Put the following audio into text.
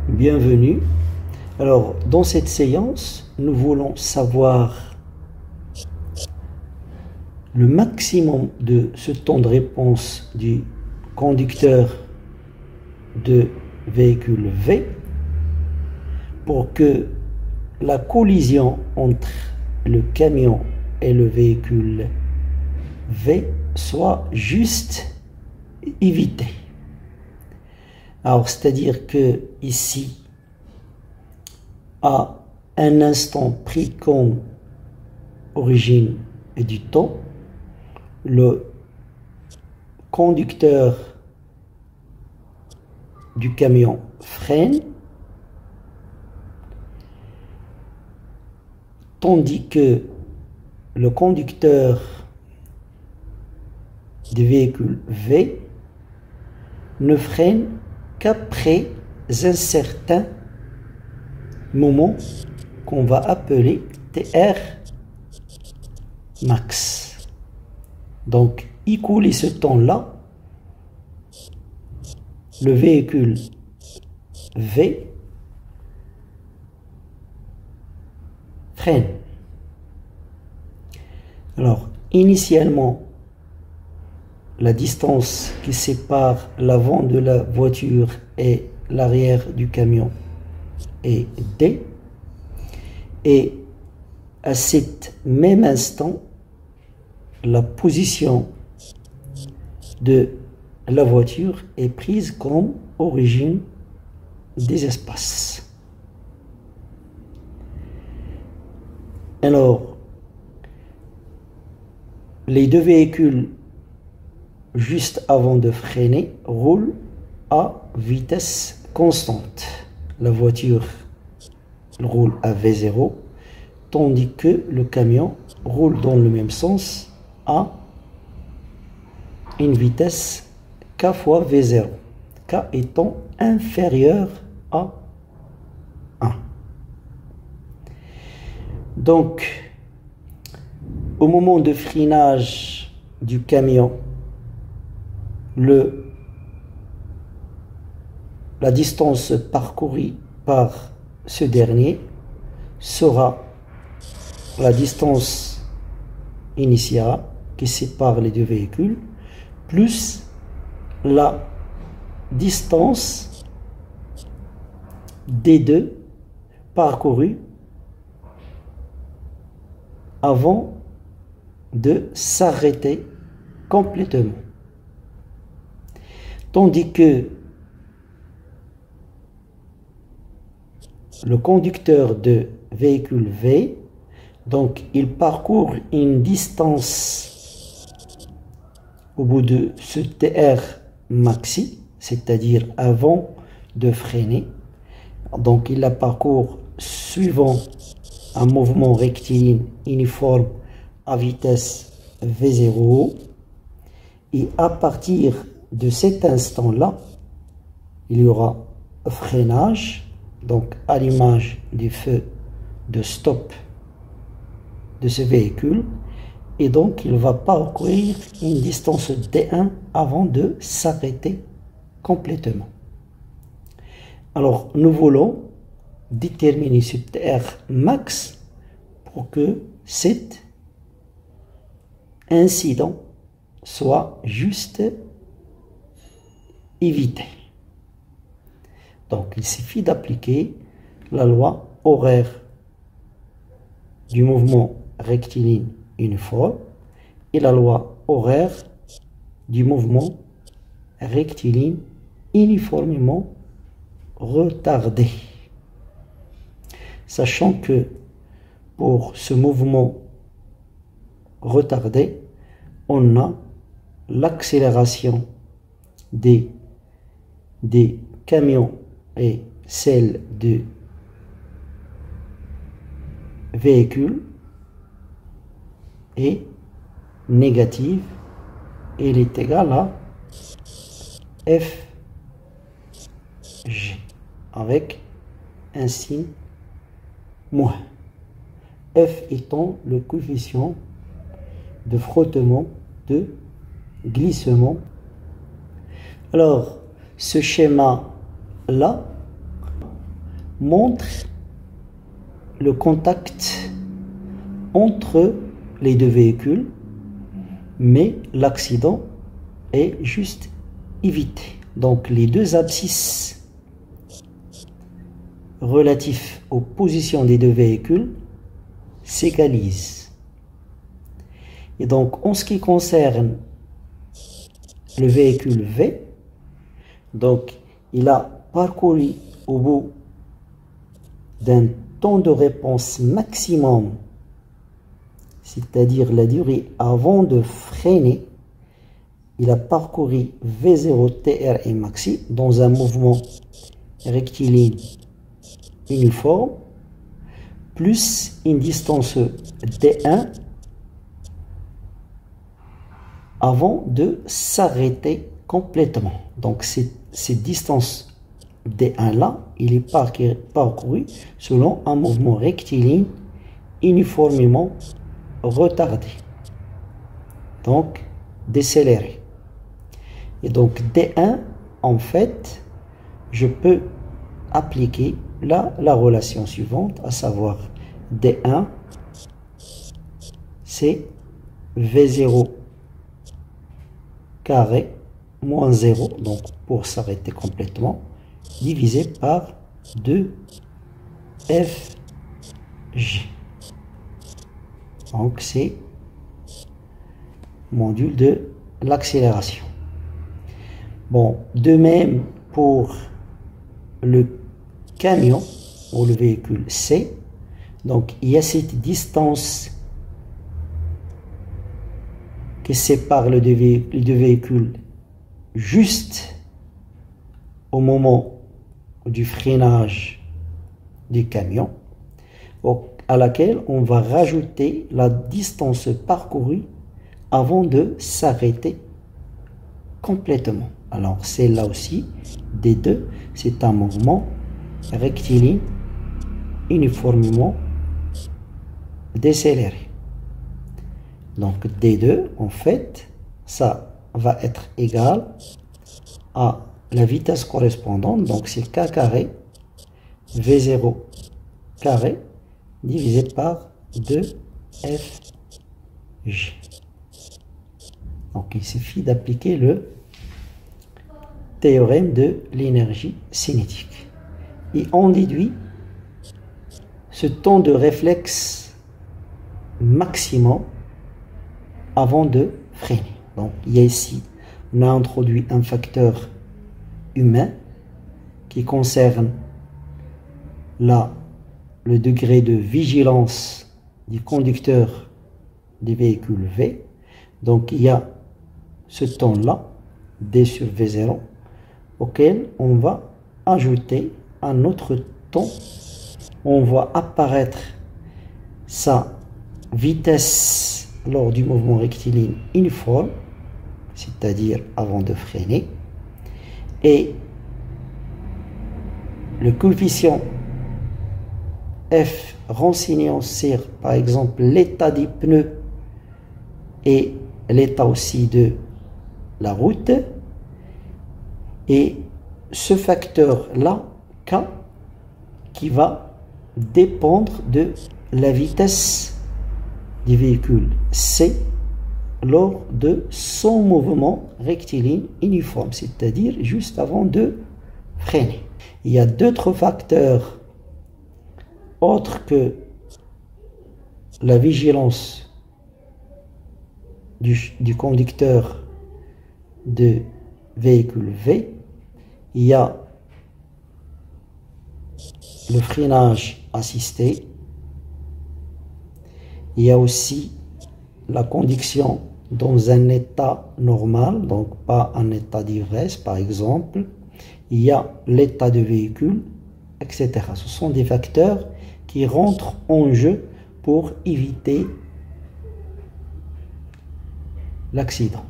Bienvenue. Alors, dans cette séance, nous voulons savoir le maximum de ce temps de réponse du conducteur de véhicule V pour que la collision entre le camion et le véhicule V soit juste évitée. Alors, c'est-à-dire que ici, à un instant pris comme origine du temps, le conducteur du camion freine, tandis que le conducteur du véhicule V ne freine qu'après un certain moment qu'on va appeler TR max. Donc, écoulé ce temps-là, le véhicule V freine. Alors, initialement, la distance qui sépare l'avant de la voiture et l'arrière du camion est D. Et à cet même instant, la position de la voiture est prise comme origine des espaces. Alors, les deux véhicules juste avant de freiner, roule à vitesse constante. La voiture roule à V0, tandis que le camion roule dans le même sens à une vitesse K fois V0, K étant inférieur à 1. Donc, au moment de freinage du camion, la distance parcourue par ce dernier sera la distance initiale qui sépare les deux véhicules plus la distance des deux parcourue avant de s'arrêter complètement. Tandis que le conducteur de véhicule V, donc il parcourt une distance au bout de ce TR maxi, c'est-à-dire avant de freiner. Donc il la parcourt suivant un mouvement rectiligne uniforme à vitesse V0. Et à partir de cet instant-là, il y aura freinage, donc à l'image du feu de stop de ce véhicule, et donc il va parcourir une distance D1 avant de s'arrêter complètement. Alors nous voulons déterminer ce TR max pour que cet incident soit juste évité. Donc il suffit d'appliquer la loi horaire du mouvement rectiligne uniforme et la loi horaire du mouvement rectiligne uniformément retardé. Sachant que pour ce mouvement retardé, on a l'accélération des camions et celle de véhicules est négative et elle est égale à FG avec un signe moins. F étant le coefficient de frottement, de glissement. Alors, ce schéma-là montre le contact entre les deux véhicules, mais l'accident est juste évité. Donc les deux abscisses relatifs aux positions des deux véhicules s'égalisent. Et donc en ce qui concerne le véhicule V, donc il a parcouru au bout d'un temps de réponse maximum, c'est-à-dire la durée avant de freiner, il a parcouru V0, TR et maxi dans un mouvement rectiligne uniforme, plus une distance D1 avant de s'arrêter complètement. Donc cette distance D1 là, il est parcouru selon un mouvement rectiligne uniformément retardé, donc décéléré. Et donc D1, en fait, je peux appliquer la relation suivante, à savoir D1, c'est V0 carré moins 0, donc pour s'arrêter complètement, divisé par 2FG. Donc c'est module de l'accélération. Bon, de même pour le camion ou le véhicule C, donc il y a cette distance qui sépare les deux véhicules juste au moment du freinage du camion, à laquelle on va rajouter la distance parcourue avant de s'arrêter complètement. Alors c'est là aussi D2, c'est un mouvement rectiligne uniformément décéléré. Donc D2, en fait, ça va être égal à la vitesse correspondante, donc c'est K carré V0 carré divisé par 2FG. Donc il suffit d'appliquer le théorème de l'énergie cinétique. Et on déduit ce temps de réflexe maximum avant de freiner. Donc il y a ici, on a introduit un facteur humain qui concerne le degré de vigilance du conducteur des véhicules V. Donc il y a ce temps-là, D sur V0, auquel on va ajouter un autre temps. On voit apparaître sa vitesse lors du mouvement rectiligne uniforme, c'est-à-dire avant de freiner, et le coefficient F renseignant sur, par exemple, l'état des pneus et l'état aussi de la route, et ce facteur-là, K, qui va dépendre de la vitesse du véhicule C lors de son mouvement rectiligne uniforme, c'est-à-dire juste avant de freiner. Il y a d'autres facteurs autres que la vigilance du conducteur de véhicule V. Il y a le freinage assisté. Il y a aussi la conduction dans un état normal, donc pas un état d'ivresse par exemple. Il y a l'état de véhicule, etc. Ce sont des facteurs qui rentrent en jeu pour éviter l'accident.